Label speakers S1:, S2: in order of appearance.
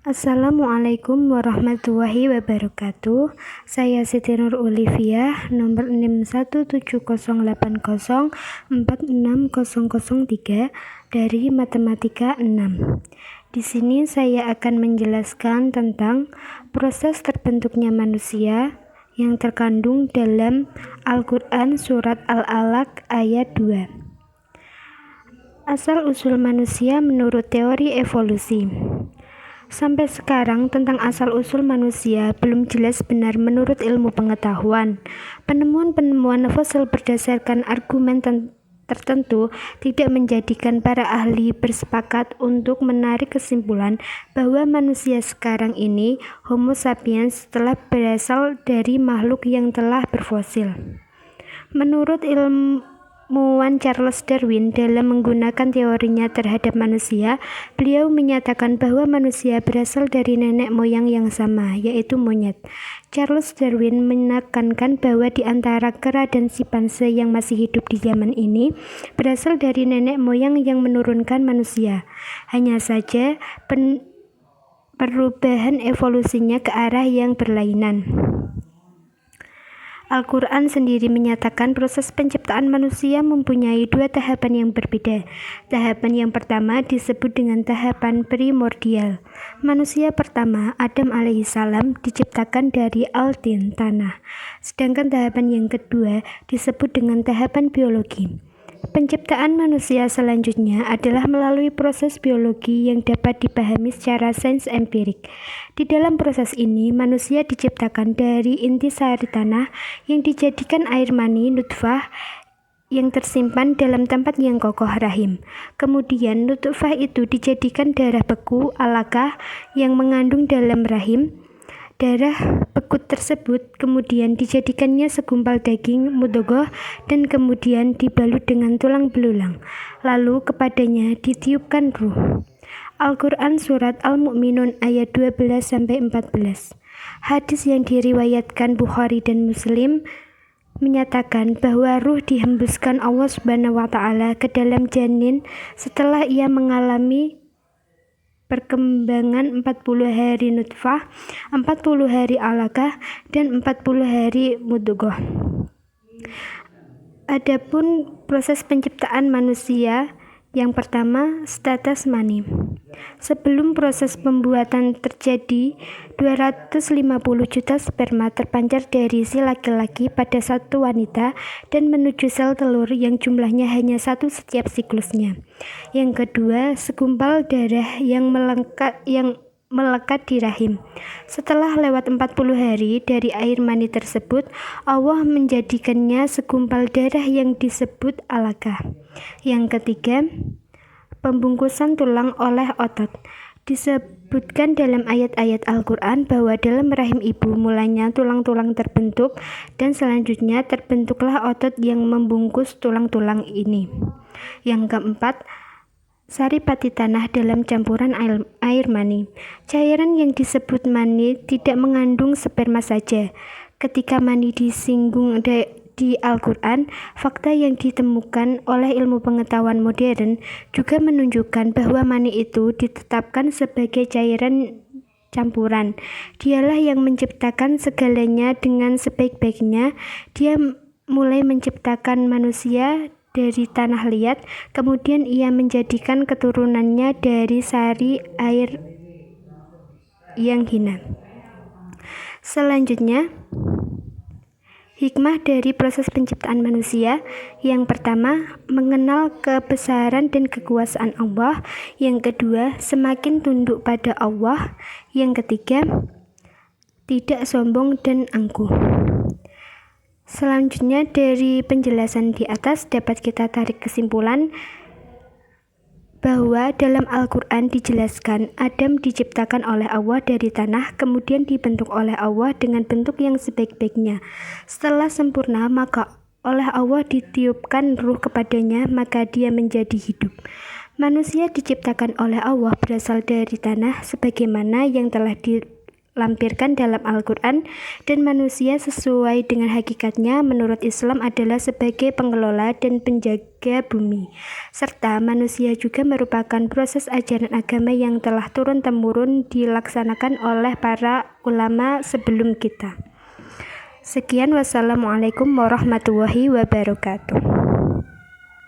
S1: Assalamualaikum warahmatullahi wabarakatuh. Saya Siti Nur Olivia, nomor 61708046003 dari Matematika 6. Di sini saya akan menjelaskan tentang proses terbentuknya manusia yang terkandung dalam Al-Quran Surat Al-Alaq ayat 2. Asal-usul manusia menurut teori evolusi. Sampai sekarang tentang asal-usul manusia belum jelas benar menurut ilmu pengetahuan. Penemuan-penemuan fosil berdasarkan argumen tertentu tidak menjadikan para ahli bersepakat untuk menarik kesimpulan bahwa manusia sekarang ini, Homo sapiens, telah berasal dari makhluk yang telah berfosil. Menurut ilmuwan Charles Darwin, dalam menggunakan teorinya terhadap manusia, beliau menyatakan bahwa manusia berasal dari nenek moyang yang sama, yaitu monyet. Charles Darwin menekankan bahwa di antara kera dan simpanse yang masih hidup di zaman ini berasal dari nenek moyang yang menurunkan manusia. Hanya saja perubahan evolusinya ke arah yang berlainan. Al-Quran sendiri menyatakan proses penciptaan manusia mempunyai dua tahapan yang berbeda. Tahapan yang pertama disebut dengan tahapan primordial. Manusia pertama, Adam alaihissalam, diciptakan dari al-tin, tanah. Sedangkan tahapan yang kedua disebut dengan tahapan biologi. Penciptaan manusia selanjutnya adalah melalui proses biologi yang dapat dipahami secara sains empirik. Di dalam proses ini, manusia diciptakan dari intisari tanah yang dijadikan air mani nutfah yang tersimpan dalam tempat yang kokoh, rahim. Kemudian nutfah itu dijadikan darah beku, alaqah, yang mengandung dalam rahim. Darah beku tersebut kemudian dijadikannya segumpal daging, mudghah, dan kemudian dibalut dengan tulang belulang. Lalu kepadanya ditiupkan ruh. Al-Quran Surat Al-Mu'minun ayat 12-14. Hadis yang diriwayatkan Bukhari dan Muslim menyatakan bahwa ruh dihembuskan Allah Subhanahu wa Ta'ala ke dalam janin setelah ia mengalami perkembangan 40 hari nutfah, 40 hari alaqah, dan 40 hari mudghah. Adapun proses penciptaan manusia, yang pertama, status mani. Sebelum proses pembuatan terjadi, 250 juta sperma terpancar dari si laki-laki pada satu wanita dan menuju sel telur yang jumlahnya hanya satu setiap siklusnya. Yang kedua, segumpal darah yang melekat di rahim. Setelah lewat 40 hari dari air mani tersebut, Allah menjadikannya segumpal darah yang disebut alaqah. Yang ketiga, pembungkusan tulang oleh otot. Disebutkan dalam ayat-ayat Al-Quran bahwa dalam rahim ibu mulanya tulang-tulang terbentuk dan selanjutnya terbentuklah otot yang membungkus tulang-tulang ini. Yang keempat, saripati tanah dalam campuran air mani. Cairan yang disebut mani tidak mengandung sperma saja. Ketika mani disinggung di Al-Quran, fakta yang ditemukan oleh ilmu pengetahuan modern juga menunjukkan bahwa mani itu ditetapkan sebagai cairan campuran. Dialah yang menciptakan segalanya dengan sebaik-baiknya. Dia mulai menciptakan manusia dari tanah liat, kemudian ia menjadikan keturunannya dari sari air yang hina. Selanjutnya, hikmah dari proses penciptaan manusia. Yang pertama, mengenal kebesaran dan kekuasaan Allah. Yang kedua, semakin tunduk pada Allah. Yang ketiga, tidak sombong dan angkuh. Selanjutnya, dari penjelasan di atas dapat kita tarik kesimpulan bahwa dalam Al-Quran dijelaskan Adam diciptakan oleh Allah dari tanah, kemudian dibentuk oleh Allah dengan bentuk yang sebaik-baiknya. Setelah sempurna, maka oleh Allah ditiupkan ruh kepadanya, maka dia menjadi hidup. Manusia diciptakan oleh Allah berasal dari tanah sebagaimana yang telah lampirkan dalam Al-Quran, dan manusia sesuai dengan hakikatnya menurut Islam adalah sebagai pengelola dan penjaga bumi, serta manusia juga merupakan proses ajaran agama yang telah turun-temurun dilaksanakan oleh para ulama sebelum kita. Sekian, wassalamualaikum warahmatullahi wabarakatuh.